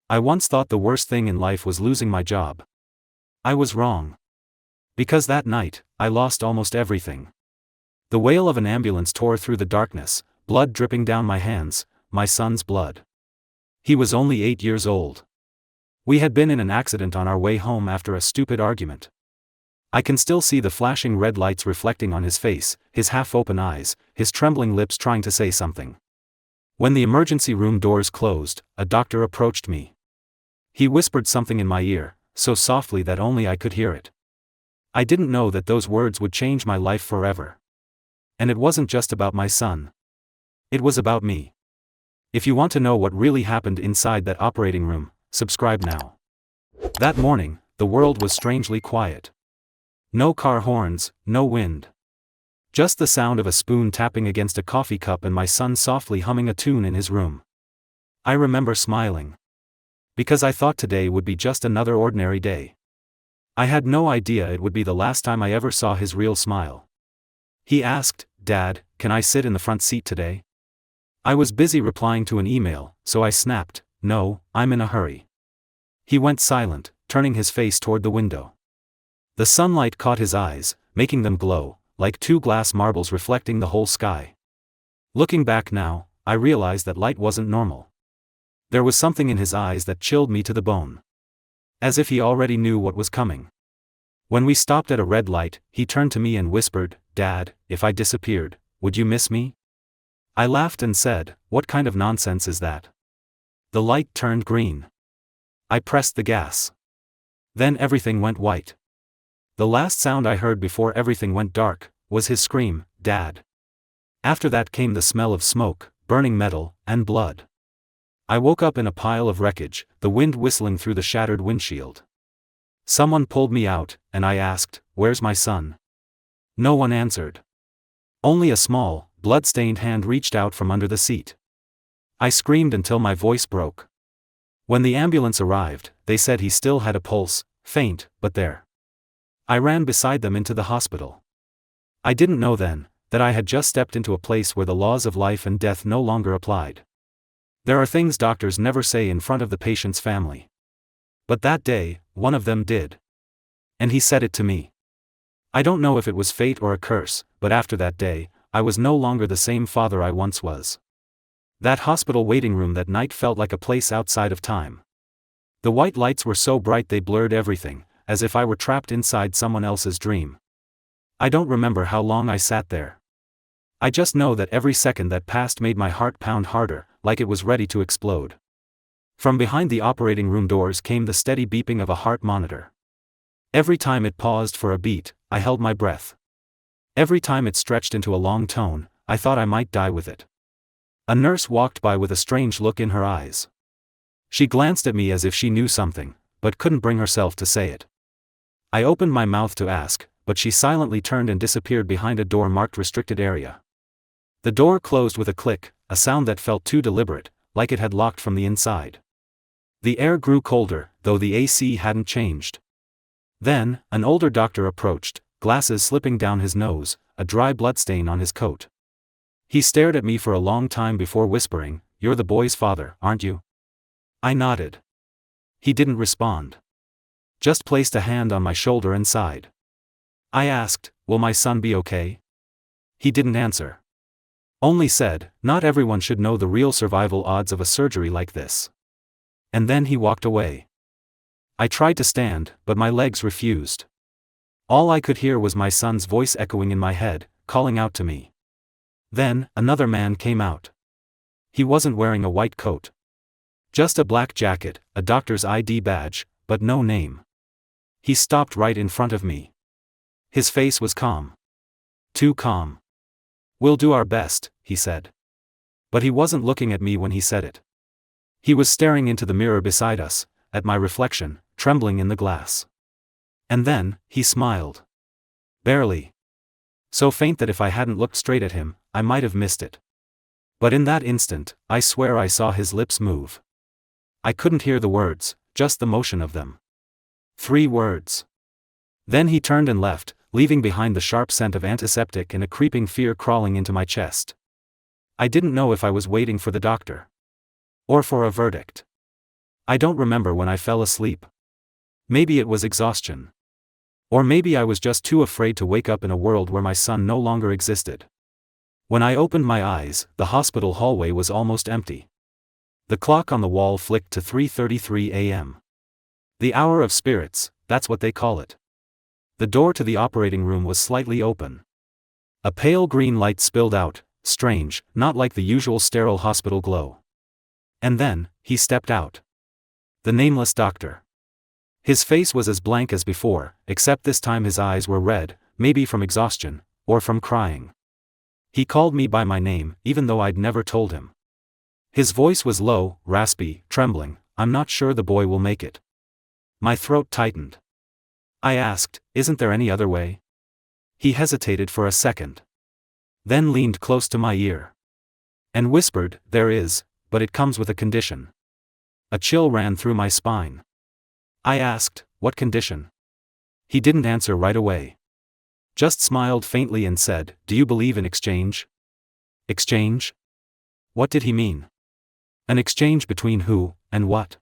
I once thought the worst thing in life was losing my job. I was wrong. Because that night, I lost almost everything. The wail of an ambulance tore through the darkness, blood dripping down my hands, my son's blood. He was only 8 years old. We had been in an accident on our way home after a stupid argument. I can still see the flashing red lights reflecting on his face, his half-open eyes, his trembling lips trying to say something. When the emergency room doors closed, a doctor approached me. He whispered something in my ear, so softly that only I could hear it. I didn't know that those words would change my life forever. And it wasn't just about my son. It was about me. If you want to know what really happened inside that operating room, subscribe now. That morning, the world was strangely quiet. No car horns, no wind. Just the sound of a spoon tapping against a coffee cup and my son softly humming a tune in his room. I remember smiling. Because I thought today would be just another ordinary day. I had no idea it would be the last time I ever saw his real smile. He asked, "Dad, can I sit in the front seat today?" I was busy replying to an email, so I snapped, "No, I'm in a hurry." He went silent, turning his face toward the window. The sunlight caught his eyes, making them glow, like two glass marbles reflecting the whole sky. Looking back now, I realized that light wasn't normal. There was something in his eyes that chilled me to the bone. As if he already knew what was coming. When we stopped at a red light, he turned to me and whispered, "Dad, if I disappeared, would you miss me?" I laughed and said, "What kind of nonsense is that?" The light turned green. I pressed the gas. Then everything went white. The last sound I heard before everything went dark was his scream, "Dad." After that came the smell of smoke, burning metal, and blood. I woke up in a pile of wreckage, the wind whistling through the shattered windshield. Someone pulled me out, and I asked, "Where's my son?" No one answered. Only a small, blood-stained hand reached out from under the seat. I screamed until my voice broke. When the ambulance arrived, they said he still had a pulse, faint, but there. I ran beside them into the hospital. I didn't know then, that I had just stepped into a place where the laws of life and death no longer applied. There are things doctors never say in front of the patient's family. But that day, one of them did. And he said it to me. I don't know if it was fate or a curse, but after that day, I was no longer the same father I once was. That hospital waiting room that night felt like a place outside of time. The white lights were so bright they blurred everything, as if I were trapped inside someone else's dream. I don't remember how long I sat there. I just know that every second that passed made my heart pound harder, like it was ready to explode. From behind the operating room doors came the steady beeping of a heart monitor. Every time it paused for a beat, I held my breath. Every time it stretched into a long tone, I thought I might die with it. A nurse walked by with a strange look in her eyes. She glanced at me as if she knew something, but couldn't bring herself to say it. I opened my mouth to ask, but she silently turned and disappeared behind a door marked restricted area. The door closed with a click, a sound that felt too deliberate, like it had locked from the inside. The air grew colder, though the AC hadn't changed. Then, an older doctor approached, glasses slipping down his nose, a dry bloodstain on his coat. He stared at me for a long time before whispering, "You're the boy's father, aren't you?" I nodded. He didn't respond. Just placed a hand on my shoulder and sighed. I asked, "Will my son be okay?" He didn't answer. Only said, "Not everyone should know the real survival odds of a surgery like this." And then he walked away. I tried to stand, but my legs refused. All I could hear was my son's voice echoing in my head, calling out to me. Then, another man came out. He wasn't wearing a white coat. Just a black jacket, a doctor's ID badge, but no name. He stopped right in front of me. His face was calm. Too calm. "We'll do our best," he said. But he wasn't looking at me when he said it. He was staring into the mirror beside us, at my reflection, trembling in the glass. And then, he smiled. Barely. So faint that if I hadn't looked straight at him, I might have missed it. But in that instant, I swear I saw his lips move. I couldn't hear the words, just the motion of them. 3 words. Then he turned and left, leaving behind the sharp scent of antiseptic and a creeping fear crawling into my chest. I didn't know if I was waiting for the doctor. Or for a verdict. I don't remember when I fell asleep. Maybe it was exhaustion. Or maybe I was just too afraid to wake up in a world where my son no longer existed. When I opened my eyes, the hospital hallway was almost empty. The clock on the wall flicked to 3:33 a.m. The hour of spirits, that's what they call it. The door to the operating room was slightly open. A pale green light spilled out, strange, not like the usual sterile hospital glow. And then, he stepped out. The nameless doctor. His face was as blank as before, except this time his eyes were red, maybe from exhaustion, or from crying. He called me by my name, even though I'd never told him. His voice was low, raspy, trembling. I'm not sure the boy will make it. My throat tightened. I asked, isn't there any other way? He hesitated for a second. Then leaned close to my ear. And whispered, there is, but it comes with a condition. A chill ran through my spine. I asked, what condition? He didn't answer right away. Just smiled faintly and said, do you believe in exchange? Exchange? What did he mean? An exchange between who, and what?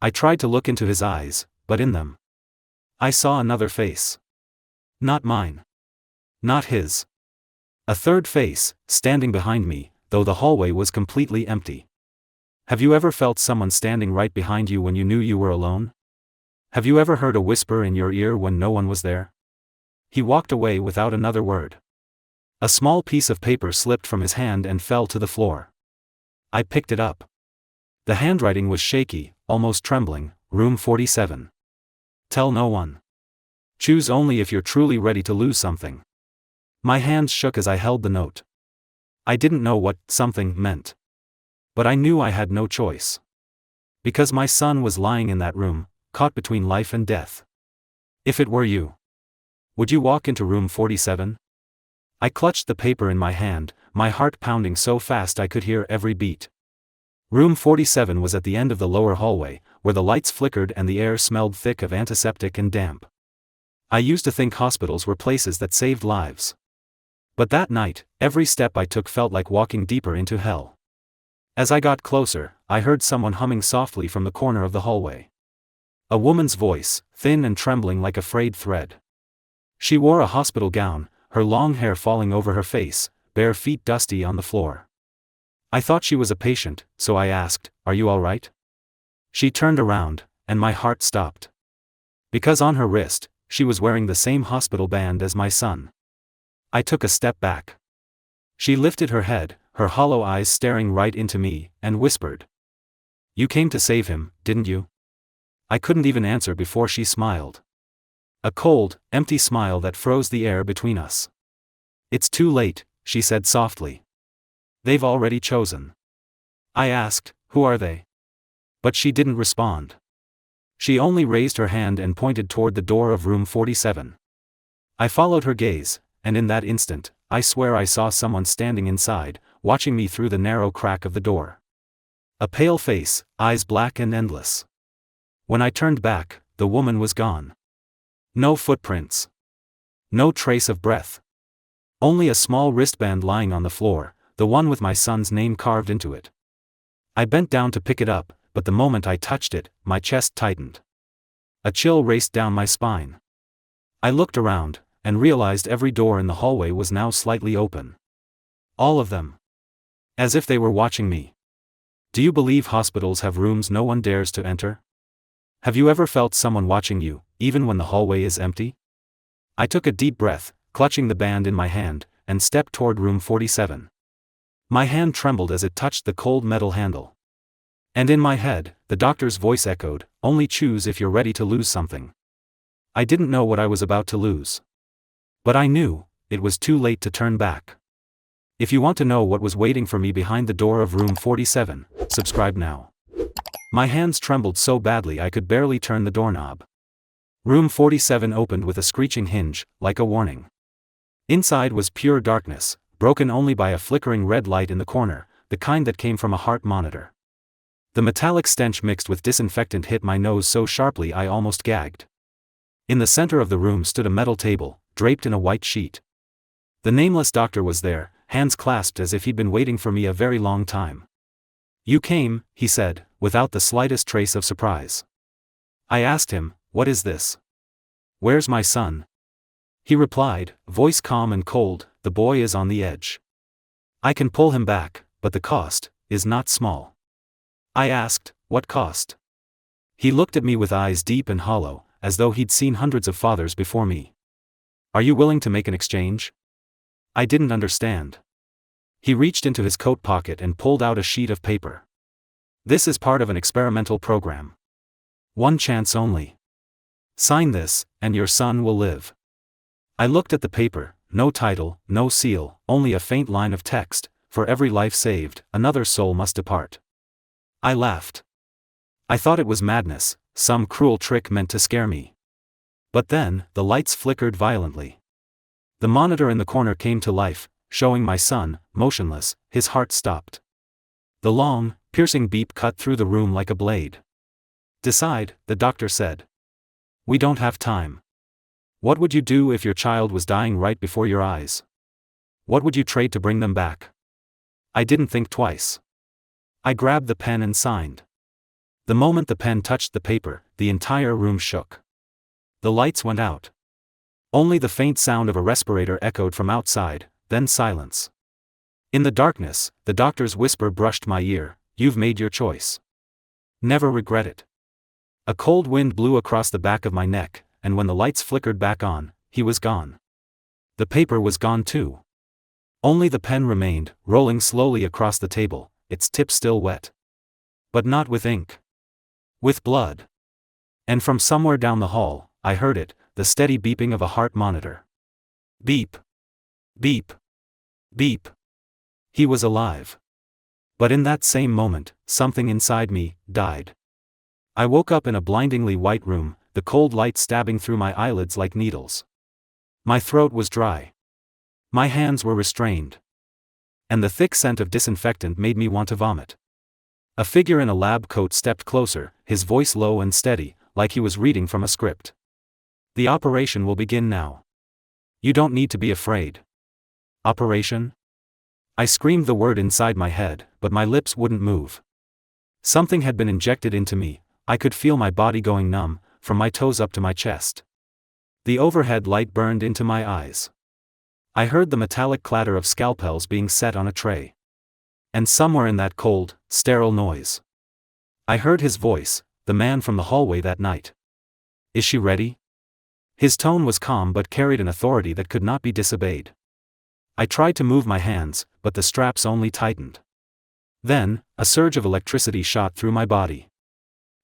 I tried to look into his eyes, but in them I saw another face. Not mine. Not his. A third face, standing behind me, though the hallway was completely empty. Have you ever felt someone standing right behind you when you knew you were alone? Have you ever heard a whisper in your ear when no one was there? He walked away without another word. A small piece of paper slipped from his hand and fell to the floor. I picked it up. The handwriting was shaky, almost trembling. Room 47. Tell no one. Choose only if you're truly ready to lose something. My hands shook as I held the note. I didn't know what something meant. But I knew I had no choice. Because my son was lying in that room, caught between life and death. If it were you, would you walk into room 47? I clutched the paper in my hand, my heart pounding so fast I could hear every beat. Room 47 was at the end of the lower hallway, where the lights flickered and the air smelled thick of antiseptic and damp. I used to think hospitals were places that saved lives. But that night, every step I took felt like walking deeper into hell. As I got closer, I heard someone humming softly from the corner of the hallway. A woman's voice, thin and trembling like a frayed thread. She wore a hospital gown, her long hair falling over her face, bare feet dusty on the floor. I thought she was a patient, so I asked, are you all right? She turned around, and my heart stopped. Because on her wrist, she was wearing the same hospital band as my son. I took a step back. She lifted her head, her hollow eyes staring right into me, and whispered. You came to save him, didn't you? I couldn't even answer before she smiled. A cold, empty smile that froze the air between us. It's too late, she said softly. They've already chosen. I asked, who are they? But she didn't respond. She only raised her hand and pointed toward the door of room 47. I followed her gaze, and in that instant, I swear I saw someone standing inside, watching me through the narrow crack of the door. A pale face, eyes black and endless. When I turned back, the woman was gone. No footprints. No trace of breath. Only a small wristband lying on the floor, the one with my son's name carved into it. I bent down to pick it up, but the moment I touched it, my chest tightened. A chill raced down my spine. I looked around, and realized every door in the hallway was now slightly open. All of them. As if they were watching me. Do you believe hospitals have rooms no one dares to enter? Have you ever felt someone watching you, even when the hallway is empty? I took a deep breath, clutching the band in my hand, and stepped toward room 47. My hand trembled as it touched the cold metal handle. And in my head, the doctor's voice echoed, only choose if you're ready to lose something. I didn't know what I was about to lose. But I knew, it was too late to turn back. If you want to know what was waiting for me behind the door of room 47, subscribe now. My hands trembled so badly I could barely turn the doorknob. Room 47 opened with a screeching hinge, like a warning. Inside was pure darkness, broken only by a flickering red light in the corner, the kind that came from a heart monitor. The metallic stench mixed with disinfectant hit my nose so sharply I almost gagged. In the center of the room stood a metal table, draped in a white sheet. The nameless doctor was there, hands clasped as if he'd been waiting for me a very long time. You came, he said, without the slightest trace of surprise. I asked him, "What is this? Where's my son?" He replied, voice calm and cold, "The boy is on the edge. I can pull him back, but the cost is not small." I asked, "What cost?" He looked at me with eyes deep and hollow, as though he'd seen hundreds of fathers before me. "Are you willing to make an exchange?" I didn't understand. He reached into his coat pocket and pulled out a sheet of paper. "This is part of an experimental program. One chance only. Sign this, and your son will live." I looked at the paper, no title, no seal, only a faint line of text, "For every life saved, another soul must depart." I laughed. I thought it was madness, some cruel trick meant to scare me. But then, the lights flickered violently. The monitor in the corner came to life, showing my son, motionless. His heart stopped. The long, piercing beep cut through the room like a blade. "Decide," the doctor said. "We don't have time. What would you do if your child was dying right before your eyes? What would you trade to bring them back?" I didn't think twice. I grabbed the pen and signed. The moment the pen touched the paper, the entire room shook. The lights went out. Only the faint sound of a respirator echoed from outside, then silence. In the darkness, the doctor's whisper brushed my ear, "You've made your choice. Never regret it." A cold wind blew across the back of my neck, and when the lights flickered back on, he was gone. The paper was gone too. Only the pen remained, rolling slowly across the table, its tip still wet. But not with ink. With blood. And from somewhere down the hall, I heard it, the steady beeping of a heart monitor. Beep. Beep. Beep. He was alive. But in that same moment, something inside me died. I woke up in a blindingly white room, the cold light stabbing through my eyelids like needles. My throat was dry. My hands were restrained. And the thick scent of disinfectant made me want to vomit. A figure in a lab coat stepped closer, his voice low and steady, like he was reading from a script. "The operation will begin now. You don't need to be afraid." Operation? I screamed the word inside my head, but my lips wouldn't move. Something had been injected into me. I could feel my body going numb, from my toes up to my chest. The overhead light burned into my eyes. I heard the metallic clatter of scalpels being set on a tray. And somewhere in that cold, sterile noise, I heard his voice, the man from the hallway that night. "Is she ready?" His tone was calm but carried an authority that could not be disobeyed. I tried to move my hands, but the straps only tightened. Then, a surge of electricity shot through my body.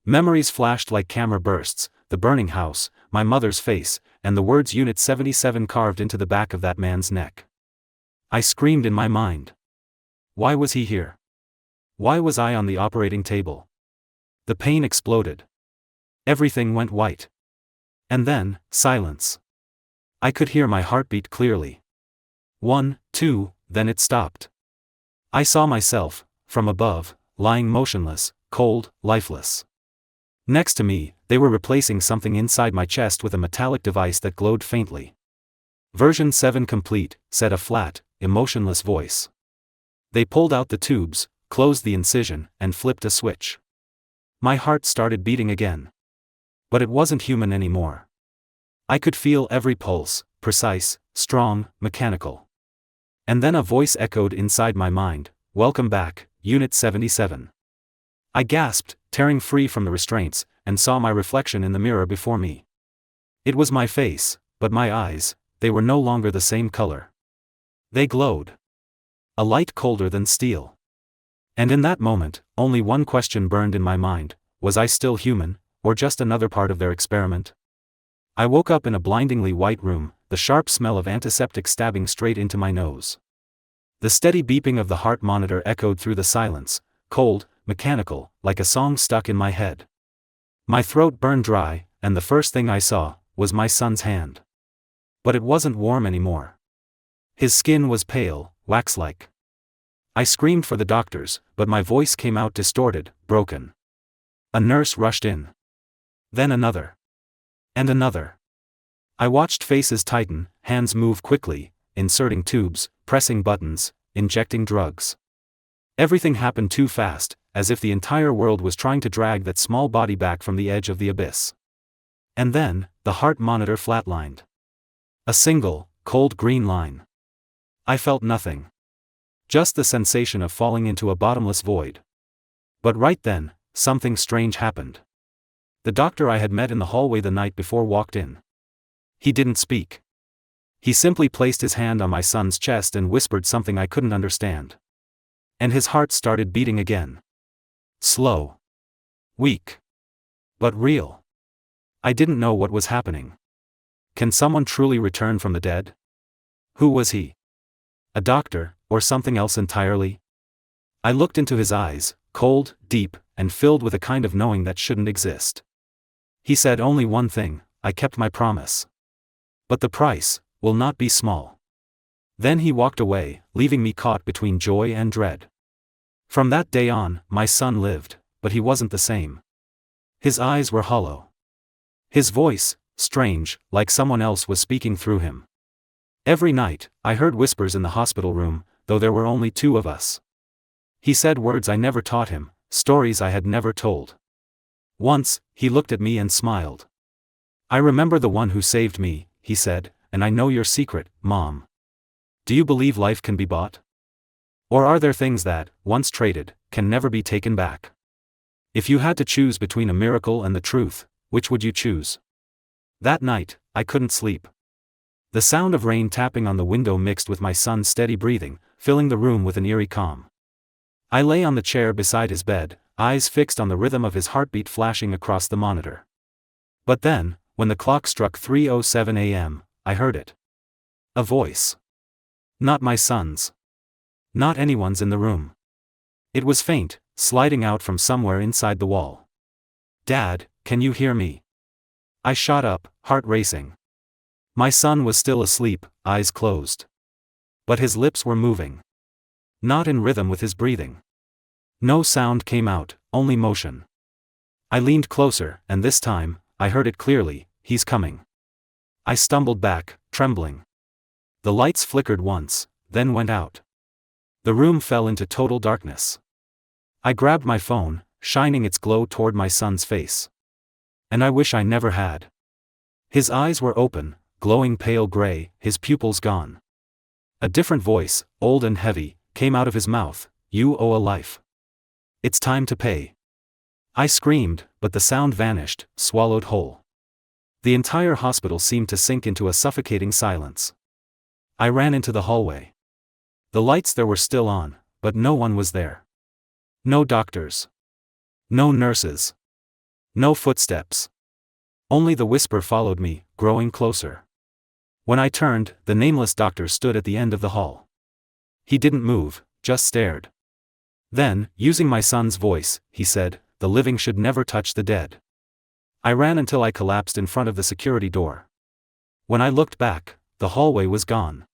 Memories flashed like camera bursts, the burning house, my mother's face, and the words Unit 77 carved into the back of that man's neck. I screamed in my mind. Why was he here? Why was I on the operating table? The pain exploded. Everything went white. And then, silence. I could hear my heartbeat clearly. 1, 2, then it stopped. I saw myself, from above, lying motionless, cold, lifeless. Next to me, they were replacing something inside my chest with a metallic device that glowed faintly. "Version 7 complete," said a flat, emotionless voice. They pulled out the tubes, closed the incision, and flipped a switch. My heart started beating again. But it wasn't human anymore. I could feel every pulse, precise, strong, mechanical. And then a voice echoed inside my mind, "Welcome back, Unit 77. I gasped, tearing free from the restraints, and saw my reflection in the mirror before me. It was my face, but my eyes, they were no longer the same color. They glowed. A light colder than steel. And in that moment, only one question burned in my mind: was I still human, or just another part of their experiment? I woke up in a blindingly white room, the sharp smell of antiseptic stabbing straight into my nose. The steady beeping of the heart monitor echoed through the silence, cold, mechanical, like a song stuck in my head. My throat burned dry, and the first thing I saw was my son's hand. But it wasn't warm anymore. His skin was pale, wax-like. I screamed for the doctors, but my voice came out distorted, broken. A nurse rushed in. Then another. And another. I watched faces tighten, hands move quickly, inserting tubes, pressing buttons, injecting drugs. Everything happened too fast, as if the entire world was trying to drag that small body back from the edge of the abyss. And then, the heart monitor flatlined. A single, cold green line. I felt nothing. Just the sensation of falling into a bottomless void. But right then, something strange happened. The doctor I had met in the hallway the night before walked in. He didn't speak. He simply placed his hand on my son's chest and whispered something I couldn't understand. And his heart started beating again. Slow. Weak. But real. I didn't know what was happening. Can someone truly return from the dead? Who was he? A doctor, or something else entirely? I looked into his eyes, cold, deep, and filled with a kind of knowing that shouldn't exist. He said only one thing: I kept my promise. But the price will not be small. Then he walked away, leaving me caught between joy and dread. From that day on, my son lived, but he wasn't the same. His eyes were hollow. His voice, strange, like someone else was speaking through him. Every night, I heard whispers in the hospital room, though there were only two of us. He said words I never taught him, stories I had never told. Once, he looked at me and smiled. I remember the one who saved me, he said, and I know your secret, Mom. Do you believe life can be bought? Or are there things that, once traded, can never be taken back? If you had to choose between a miracle and the truth, which would you choose? That night, I couldn't sleep. The sound of rain tapping on the window mixed with my son's steady breathing, filling the room with an eerie calm. I lay on the chair beside his bed, eyes fixed on the rhythm of his heartbeat flashing across the monitor. But then, when the clock struck 3:07 a.m., I heard it. A voice. Not my son's. Not anyone's in the room. It was faint, sliding out from somewhere inside the wall. Dad, can you hear me? I shot up, heart racing. My son was still asleep, eyes closed. But his lips were moving. Not in rhythm with his breathing. No sound came out, only motion. I leaned closer, and this time, I heard it clearly: he's coming. I stumbled back, trembling. The lights flickered once, then went out. The room fell into total darkness. I grabbed my phone, shining its glow toward my son's face. And I wish I never had. His eyes were open, glowing pale gray, his pupils gone. A different voice, old and heavy, came out of his mouth: you owe a life. It's time to pay. I screamed, but the sound vanished, swallowed whole. The entire hospital seemed to sink into a suffocating silence. I ran into the hallway. The lights there were still on, but no one was there. No doctors. No nurses. No footsteps. Only the whisper followed me, growing closer. When I turned, the nameless doctor stood at the end of the hall. He didn't move, just stared. Then, using my son's voice, he said, "The living should never touch the dead." I ran until I collapsed in front of the security door. When I looked back, the hallway was gone.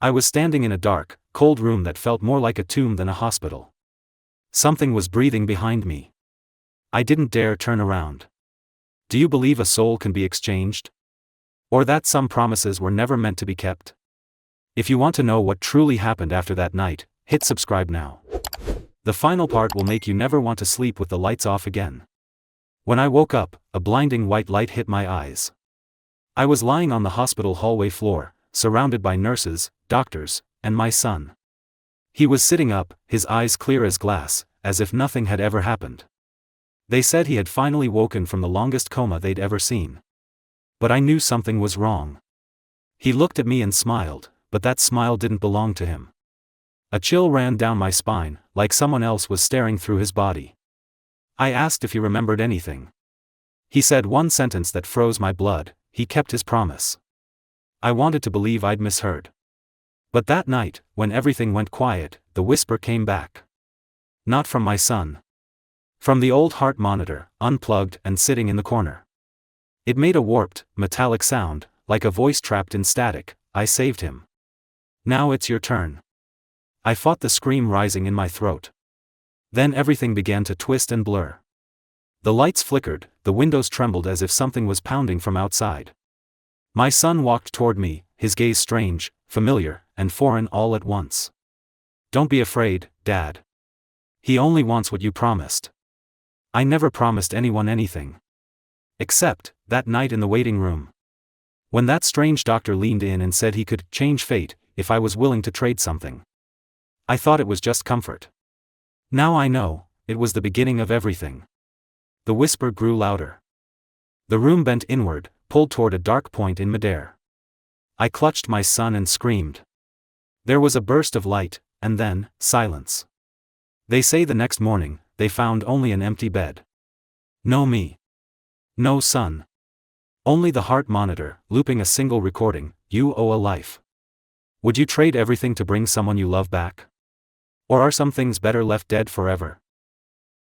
I was standing in a dark, cold room that felt more like a tomb than a hospital. Something was breathing behind me. I didn't dare turn around. Do you believe a soul can be exchanged? Or that some promises were never meant to be kept? If you want to know what truly happened after that night, hit subscribe now. The final part will make you never want to sleep with the lights off again. When I woke up, a blinding white light hit my eyes. I was lying on the hospital hallway floor, surrounded by nurses, doctors, and my son. He was sitting up, his eyes clear as glass, as if nothing had ever happened. They said he had finally woken from the longest coma they'd ever seen. But I knew something was wrong. He looked at me and smiled, but that smile didn't belong to him. A chill ran down my spine, like someone else was staring through his body. I asked if he remembered anything. He said one sentence that froze my blood: he kept his promise. I wanted to believe I'd misheard. But that night, when everything went quiet, the whisper came back. Not from my son. From the old heart monitor, unplugged and sitting in the corner. It made a warped, metallic sound, like a voice trapped in static: I saved him. Now it's your turn. I fought the scream rising in my throat. Then everything began to twist and blur. The lights flickered, the windows trembled as if something was pounding from outside. My son walked toward me, his gaze strange, familiar, and foreign all at once. "Don't be afraid, Dad." He only wants what you promised. I never promised anyone anything. Except, that night in the waiting room. When that strange doctor leaned in and said he could change fate if I was willing to trade something. I thought it was just comfort. Now I know, it was the beginning of everything. The whisper grew louder. The room bent inward, pulled toward a dark point in midair. I clutched my son and screamed. There was a burst of light, and then, silence. They say the next morning, they found only an empty bed. No me. No son. Only the heart monitor, looping a single recording, "You owe a life." Would you trade everything to bring someone you love back? Or are some things better left dead forever?